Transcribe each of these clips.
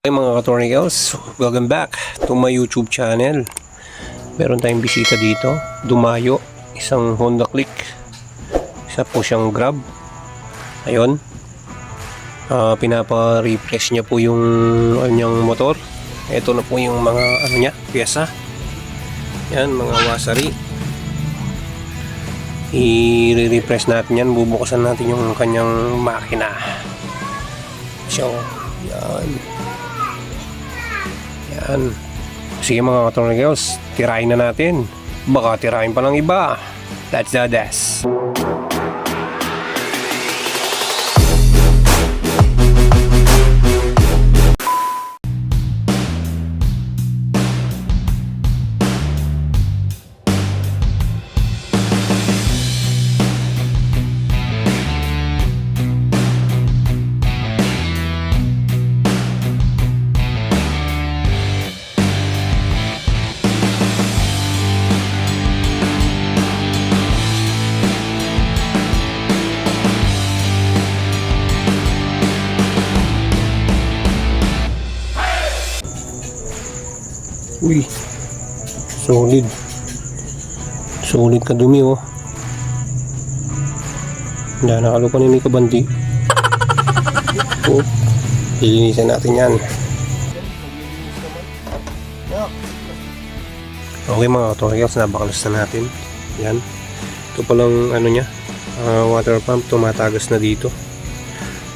Hey mga ka-Tornicals, welcome back to my YouTube channel. Meron tayong bisita dito, dumayo, isang Honda Click. Isa po siyang Grab. Ayun, pinapa-refresh niya po yung kanyang motor. Ito na po yung mga niya, pyesa. Yan, mga wasari. I-refresh natin yan, bubukasan natin yung kanyang makina. So, yan. Yan. Sige mga ka-Tornicals, tirahin na natin. Baka tirahin pa ng iba. That's the desk. Uy, solid kadumi oh. Hindi nakalupan ni kabandi. Oh, ilinisan natin yan. Okay mga ka-Tornicals, nabakalas na natin. Yan, ito palang ano nya, water pump, tumatagas na dito.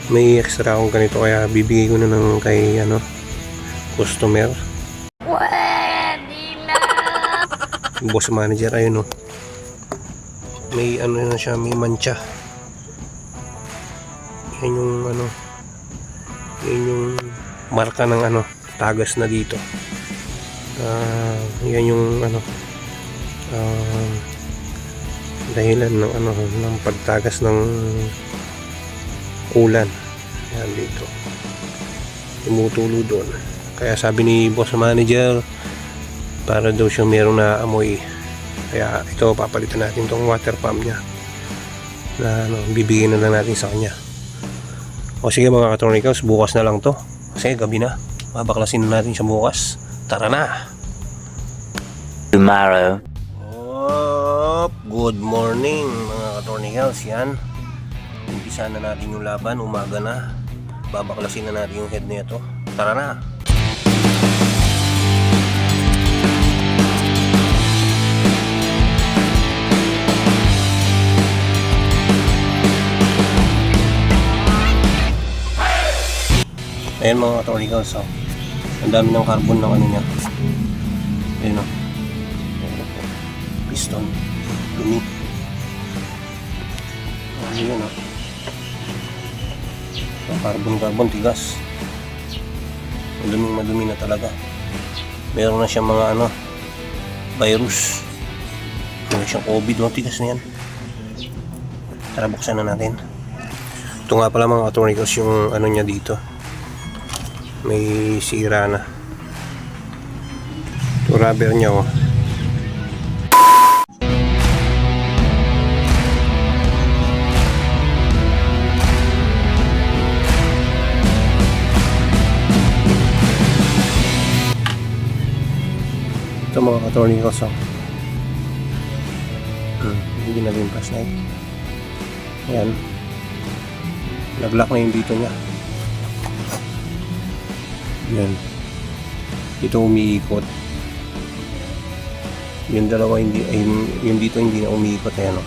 May extra akong ganito kaya bibigay ko na ng kay customer. Boss manager, ayun may na siya, may mancha. Yan yung yan yung marka ng tagas na dito. Yan yung dahilan ng ng pagtagas ng ulan. Yan dito, tumutulo doon. Kaya sabi ni boss manager, para daw siya merong na amoy, kaya ito papalitan natin tong water pump nya na bibigyan na lang natin sa kanya. O sige mga ka-Tornicals, bukas na lang to kasi gabi na, mabaklasin na natin siya bukas. Tara na. Tomorrow. Good morning mga ka-Tornicals. Yan, umpisa na natin yung laban, umaga na, babaklasin na natin yung head nito. Tara na. Ayan mga ka-Tornicals, ang dami ng carbon ng niya. Ayan piston, dumi. Ayan carbon tigas. Madumi na talaga. Meron na siyang mga virus. Meron siyang COVID, tigas na yan. Tara, buksan na natin. Ito nga pala mga ka-Tornicals, yung niya dito, may sira na. Ito rubber nya ito mga ka-Tornicals hindi na limpas na ayan, nag-lock na yung dito nya. Yan, ito umiikot. Yung dalawa hindi, yung dito hindi na umiikot. Ayan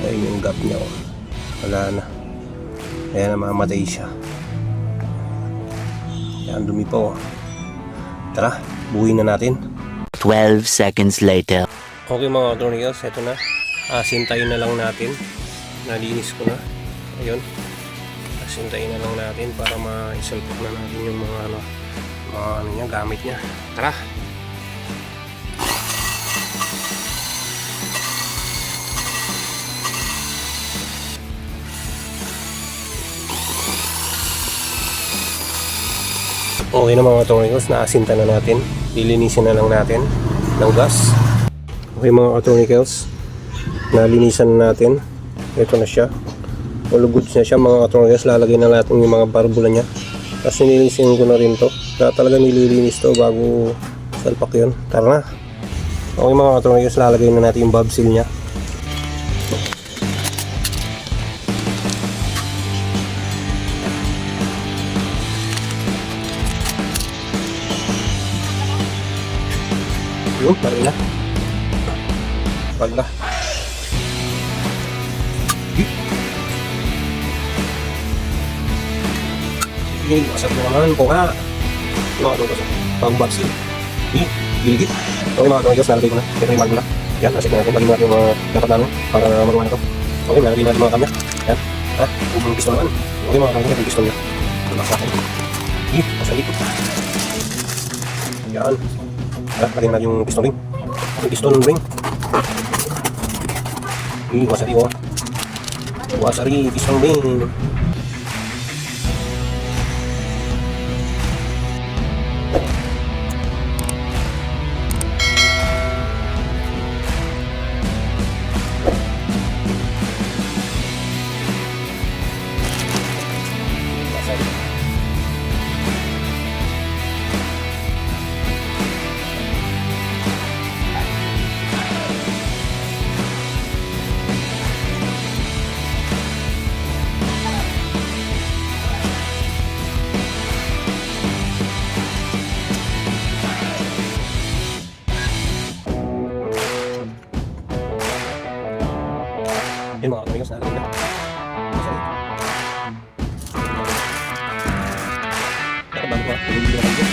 ayun yung gap nya wala na, kaya namamatay siya. Yan, dumi pa Tara, buuin na natin. 12 seconds later. Okay mga ka-Tornicals, eto na, sintayin na lang natin. Nalinis ko na, ayun, sintayin na lang natin para maisalpok na natin yung mga niya, gamit niya. Tara. Okay na mga ka-Tornicals, naasinta na natin. Lilinisin na lang natin ng gas. Okay mga ka-Tornicals, nalinisan na natin. Ito na siya. All goods na siya mga ka-Tornicals. Lalagay na natin yung mga barbula niya. Tapos nilinisin ko na rin to. Kaya talaga nililinis to bago salpak yun. Tara na. Okay mga katornillos, lalagay na natin yung valve seal nya. Yun, lagay na. Pagla. Sige, asap mo naman po ka. Mga ito kasi, pang-valve seal. Gilgit. Okay mga katornillos, lalagay ko na. Ito yung valve na. Yan, asip na natin. Lagyan natin yung dapat namin para magawa na ito. Okay, lalagyan natin mga kamya. Yan. Ha? Yung piston naman. Okay mga katornillos, yung piston niya. Tulak sa akin. Masali ko. Yan. Lagyan natin yung piston ring. Yung piston ring. Wasari oh. Wasari, piston ring. Yun mga katornillos, nalagay na. Sorry. Pero bago pa, hindi na lang yun.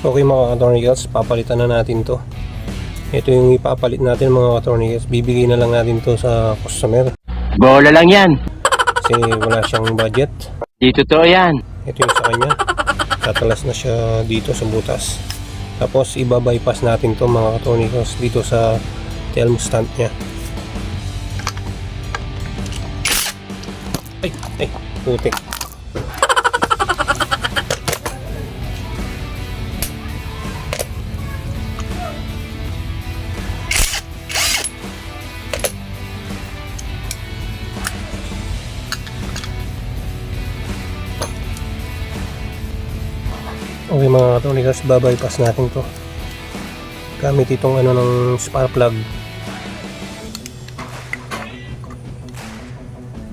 Okay mga katornillos, papalitan na natin to. Ito yung ipapalit natin mga katornillos. Bibigay na lang natin to sa customer. Bola lang yan. Kasi wala siyang budget. Di totoo yan. Ito yung sa kanya. Tatalas na siya dito sa butas. Tapos iba-bypass natin to mga katornillos dito sa tail stand nya. Ay, putik. Okay mga katornillos, babypass natin to gamit itong ano ng spark plug.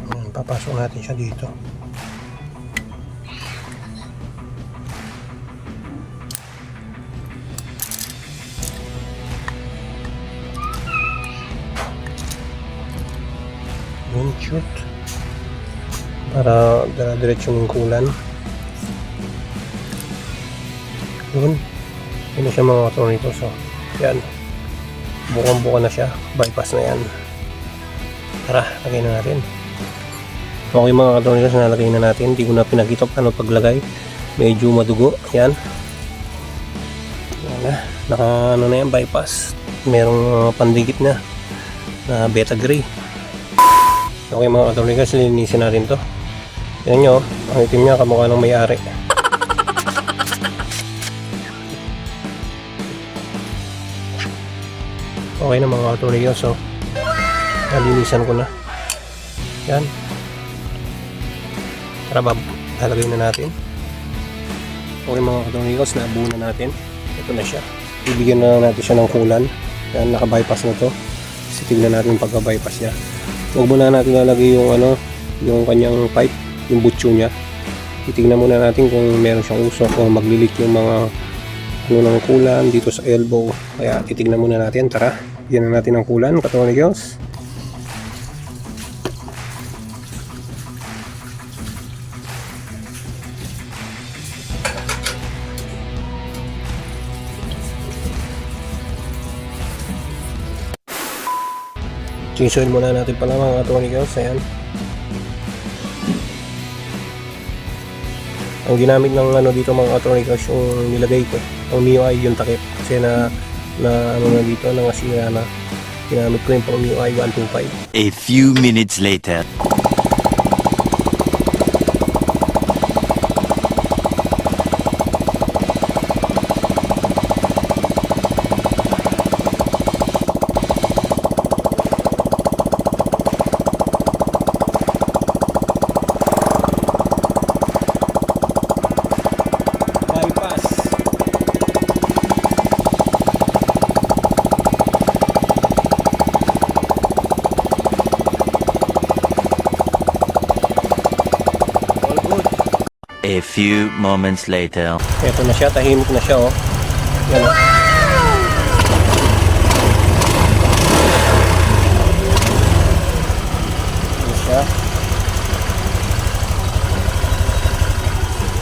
Ayan, papasok natin siya dito. Yun, shoot para dire-diretso yung kulan. Yun na siya mga katornillos. So, yan, bukang-buka na siya, bypass na yan. Tara, lagay na natin. Okay mga katornillos, nalagay na natin. Hindi ko na pinakita paano paglagay, medyo madugo. Yan, yan na, naka ano na yan, bypass. Merong pandikit na beta gray. Okay mga katornillos, linisin natin to. Yan nyo, ang itim niya kamukha ng may-ari. Okay na mga katornillos, so nalinisan ko na. Yan. Tara, lalagay na natin. Okay mga katornillos, nabuo na natin. Ito na siya. Bibigyan na natin siya ng kulan. Yan, naka-bypass na to. Kasi tignan natin pagka-bypass niya. Huwag muna natin lalagay yung ano, yung kanyang pipe, yung butso niya. Titignan muna natin kung meron siyang usok o maglilik yung mga ano ng kulan dito sa elbow. Kaya titignan muna natin. Tara, bigyan na natin ng kulan, katornillos. Chinsuin muna natin pala mga Tony Girls. Ayan. Ang ginamit ng ano dito mga Tony Girls, yung nilagay ko, ang MIUI yung takip. Kasi na ano na dito, nangasira na. Ginamit ko yung pang MIUI 125. A few minutes later. Bypass. All good. A few moments later. Eto na siya, tahimik na siya oh. Yan oh. Yan siya.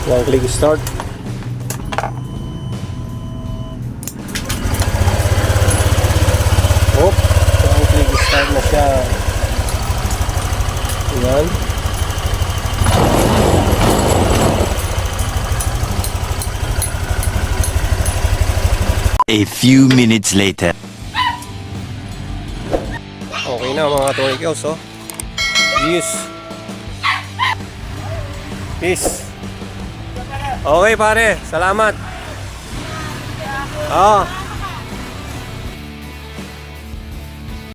One click start. Oh, one click start na siya. Yan. A few minutes later. Okay na mga Tony Girls oh. Yes. Peace. Okay pare, salamat.